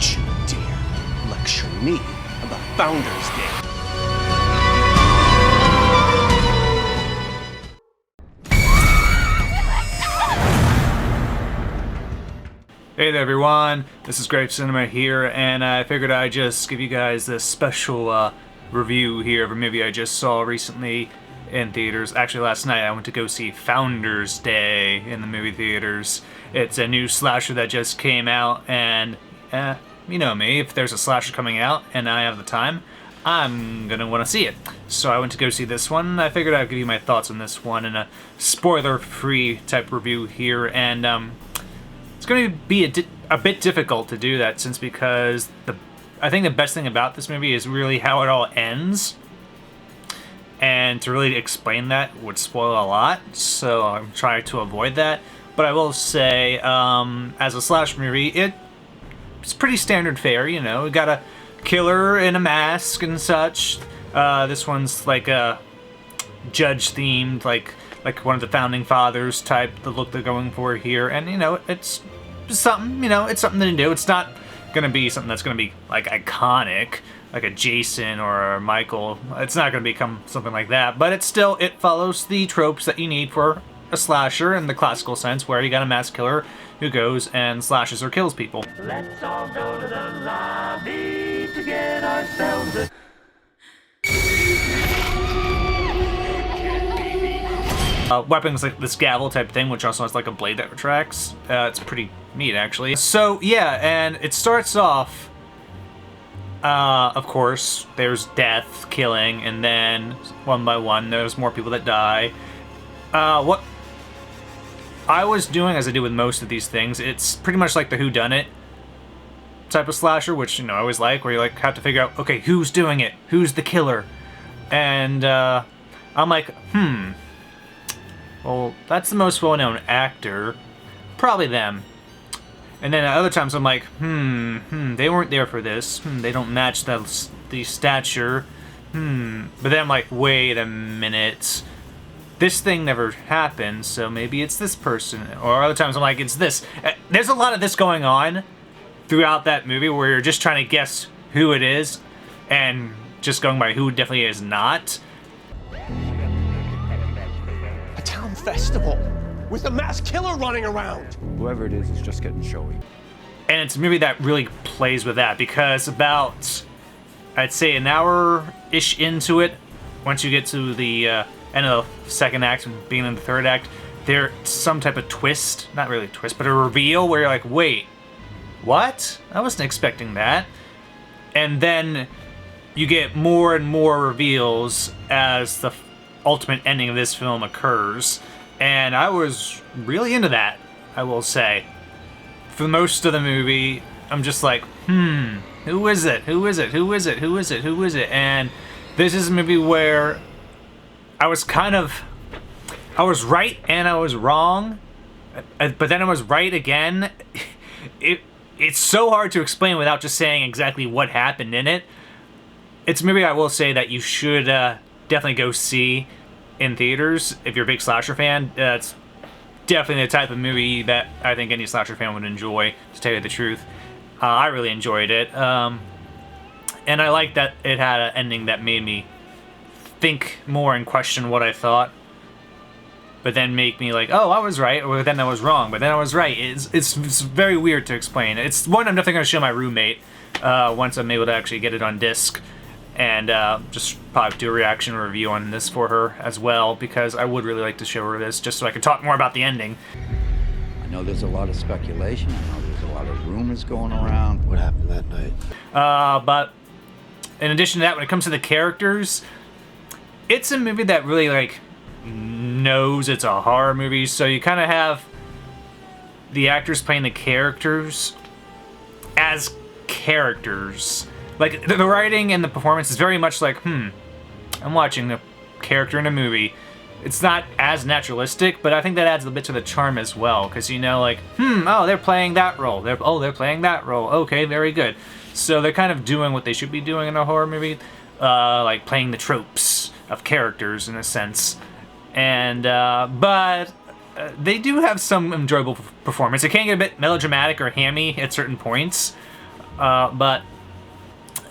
Don't you dare lecture me about Founders Day. Hey there everyone, this is Grape Cinema here, and I figured I'd just give you guys this special review here of a movie I just saw recently in theaters. Actually, last night I went to go see Founders Day in the movie theaters. It's a new slasher that just came out, and you know me, if there's a slasher coming out and I have the time, I'm gonna want to see it. So I went to go see this one. I figured I'd give you my thoughts on this one in a spoiler-free type review here, and it's going to be a bit difficult to do that because I think the best thing about this movie is really how it all ends. And to really explain that would spoil a lot, so I'm trying to avoid that. But I will say, as a slash movie, it's pretty standard fare, you know. We got a killer in a mask and such. This one's like a judge-themed, like one of the founding fathers type, the look they're going for here. And, you know, it's something, you know, it's something to do. It's not going to be something that's going to be, like, iconic, like a Jason or a Michael. It's not going to become something like that. But it follows the tropes that you need for a slasher in the classical sense, where you got a mass killer who goes and slashes or kills people. Let's all go to the lobby to get ourselves a... Weapons like this gavel type thing, which also has like a blade that retracts. It's pretty neat, actually. So yeah, and it starts off, of course, there's death, killing, and then one by one there's more people that die. What I was doing, as I do with most of these things, it's pretty much like the whodunit type of slasher, which, you know, I always like, where you like have to figure out, okay, who's doing it? Who's the killer? And I'm like, well, that's the most well-known actor. Probably them. And then at other times I'm like, they weren't there for this. They don't match the stature. But then I'm like, wait a minute. This thing never happened, so maybe it's this person. Or other times I'm like, it's this. There's a lot of this going on throughout that movie where you're just trying to guess who it is and just going by who definitely is not. A town festival with a mass killer running around. Whoever it is just getting showy. And it's a movie that really plays with that, because about, I'd say, an hour-ish into it, once you get to the end of the second act and beginning of the third act, there's some type of twist, not really a twist, but a reveal where you're like, wait, what? I wasn't expecting that. And then you get more and more reveals as the ultimate ending of this film occurs. And I was really into that, I will say. For most of the movie, I'm just like, who is it? Who is it? Who is it? Who is it? Who is it? And this is a movie where I was right and I was wrong, but then I was right again. It's so hard to explain without just saying exactly what happened in it. It's a movie I will say that you should definitely go see in theaters if you're a big slasher fan. It's definitely the type of movie that I think any slasher fan would enjoy, to tell you the truth. I really enjoyed it, and I liked that it had an ending that made me think more and question what I thought, but then make me like, oh, I was right, or then I was wrong, but then I was right. It's very weird to explain. It's one I'm definitely going to show my roommate once I'm able to actually get it on disc, and just probably do a reaction review on this for her as well, because I would really like to show her this, just so I can talk more about the ending. I know there's a lot of speculation. I know there's a lot of rumors going around. What happened that night? But in addition to that, when it comes to the characters, it's a movie that really, like, knows it's a horror movie, so you kind of have the actors playing the characters as characters. Like, the writing and the performance is very much like, I'm watching a character in a movie. It's not as naturalistic, but I think that adds a bit to the charm as well, because, you know, like, oh, they're playing that role. They're playing that role. Okay, very good. So they're kind of doing what they should be doing in a horror movie, like playing the tropes of characters in a sense. And, but they do have some enjoyable performance. It can get a bit melodramatic or hammy at certain points. but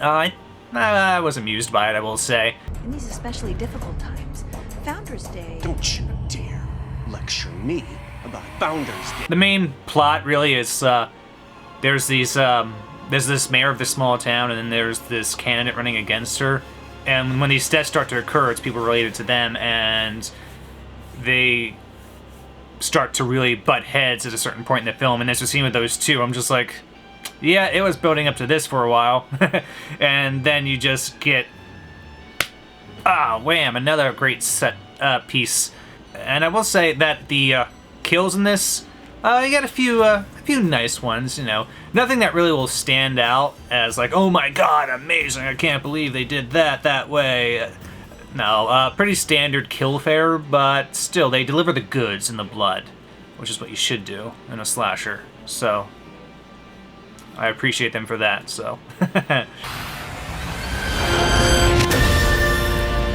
I was amused by it, I will say. In these especially difficult times, Founders Day. Don't you dare lecture me about Founders Day. The main plot really is there's this mayor of this small town, and then there's this candidate running against her. And when these deaths start to occur, it's people related to them, and they start to really butt heads at a certain point in the film. And there's a scene with those two. I'm just like, yeah, it was building up to this for a while. And then you just get, wham, another great set piece. And I will say that the kills in this, you got a few nice ones, you know. Nothing that really will stand out as like, oh my god, amazing, I can't believe they did that way. No, pretty standard kill fare, but still, they deliver the goods in the blood, which is what you should do in a slasher. So, I appreciate them for that, so.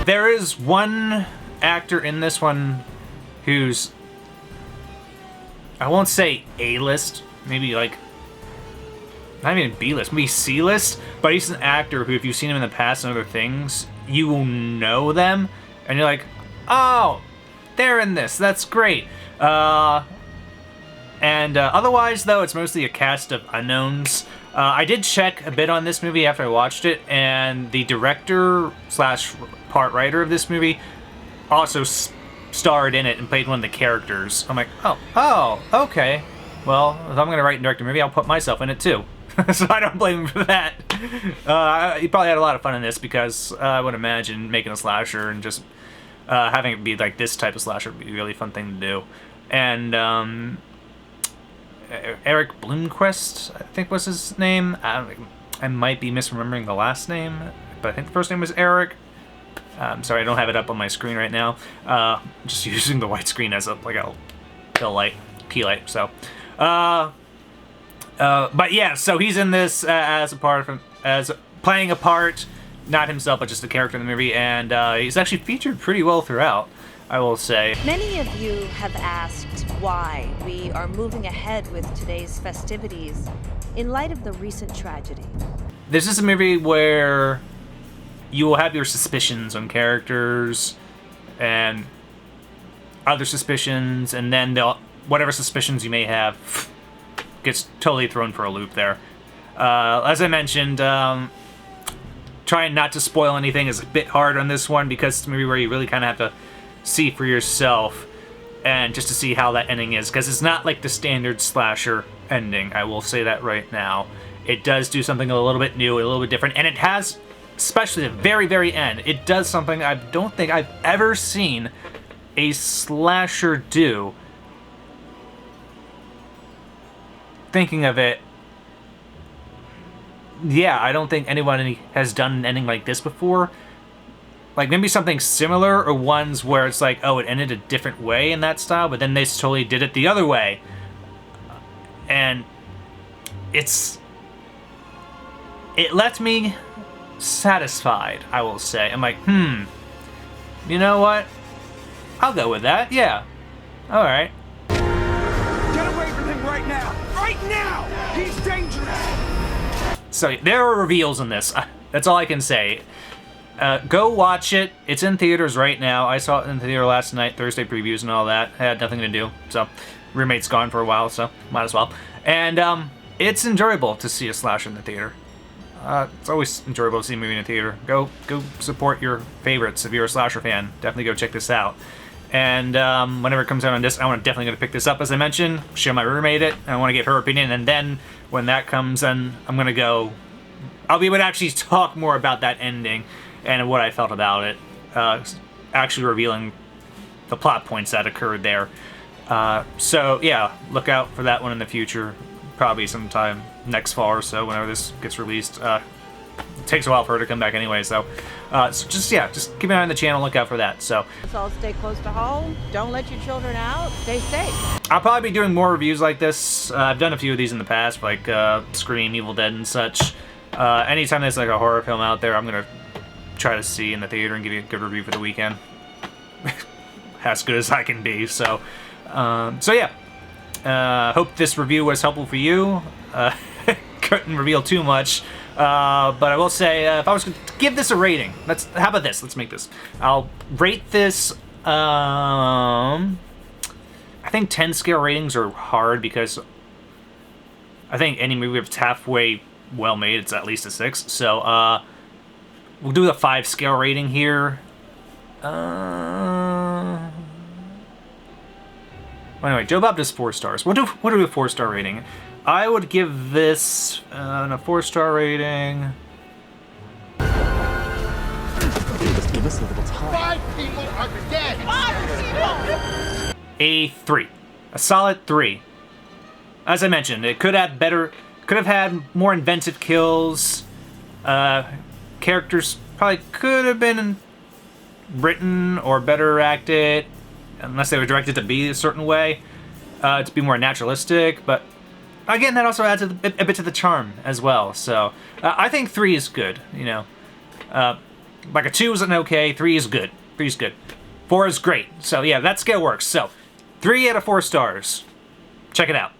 There is one actor in this one who's, I won't say A-list, maybe like, not even B-list, maybe C-list, but he's an actor who, if you've seen him in the past and other things, you will know them, and you're like, oh, they're in this, that's great. Otherwise, though, it's mostly a cast of unknowns. I did check a bit on this movie after I watched it, and the director slash part writer of this movie also starred in it and played one of the characters. I'm like, oh, okay. Well, if I'm going to write and direct a movie, I'll put myself in it too. So I don't blame him for that. He probably had a lot of fun in this because I would imagine making a slasher and just having it be like this type of slasher would be a really fun thing to do. And Eric Bloomquist, I think was his name. I might be misremembering the last name, but I think the first name was Eric. Sorry, I don't have it up on my screen right now. Just using the white screen as a key light. So, but yeah, so he's in this as playing a part, not himself, but just a character in the movie, and he's actually featured pretty well throughout, I will say. Many of you have asked why we are moving ahead with today's festivities in light of the recent tragedy. This is a movie where you will have your suspicions on characters and other suspicions, and then whatever suspicions you may have gets totally thrown for a loop there. As I mentioned, trying not to spoil anything is a bit hard on this one because it's a movie where you really kind of have to see for yourself and just to see how that ending is, because it's not like the standard slasher ending. I will say that right now. It does do something a little bit new, a little bit different, and it has, especially at the very, very end, it does something I don't think I've ever seen a slasher do. Thinking of it, yeah, I don't think anyone has done an ending like this before. Like, maybe something similar, or ones where it's like, oh, it ended a different way in that style, but then they totally did it the other way. And it left me satisfied, I will say. I'm like, you know what? I'll go with that, yeah. Alright. Get away from him right now! Right now! He's dangerous! So, there are reveals in this. That's all I can say. Go watch it. It's in theaters right now. I saw it in the theater last night, Thursday previews and all that. I had nothing to do, so roommate's gone for a while, so might as well. And it's enjoyable to see a slasher in the theater. It's always enjoyable to see a movie in a theater. Go support your favorites if you're a slasher fan. Definitely go check this out. And whenever it comes out on disc, I'm definitely going to pick this up, as I mentioned. Show my roommate it. I want to get her opinion, and then when that comes in, I'm going to go... I'll be able to actually talk more about that ending and what I felt about it. Actually revealing the plot points that occurred there. So, yeah, look out for that one in the future. Probably sometime next fall or so, whenever this gets released. It takes a while for her to come back anyway, so just keep an eye on the channel, look out for that. So all stay close to home, don't let your children out, stay safe. I'll probably be doing more reviews like this. I've done a few of these in the past, like Scream, Evil Dead, and such. Anytime there's like a horror film out there, I'm gonna try to see in the theater and give you a good review for the weekend. As good as I can be. So yeah. Hope this review was helpful for you. couldn't reveal too much. But I will say, if I was going to give this a rating, how about this? Let's make this. I'll rate this. I think 10 scale ratings are hard because I think any movie that's halfway well made, it's at least a 6. So we'll do the 5 scale rating here. Anyway, Joe Bob does 4 stars. We'll do a 4-star rating. I would give this a 4-star rating. Just give us a little time. 5 people are dead. A 3. A solid 3. As I mentioned, it could have had more inventive kills. Characters probably could have been written or better acted, unless they were directed to be a certain way, to be more naturalistic. But again, that also adds a bit to the charm as well. So I think 3 is good. You know, like a 2 is an okay. 3 is good. 3 is good. 4 is great. So yeah, that scale works. So 3 out of 4 stars. Check it out.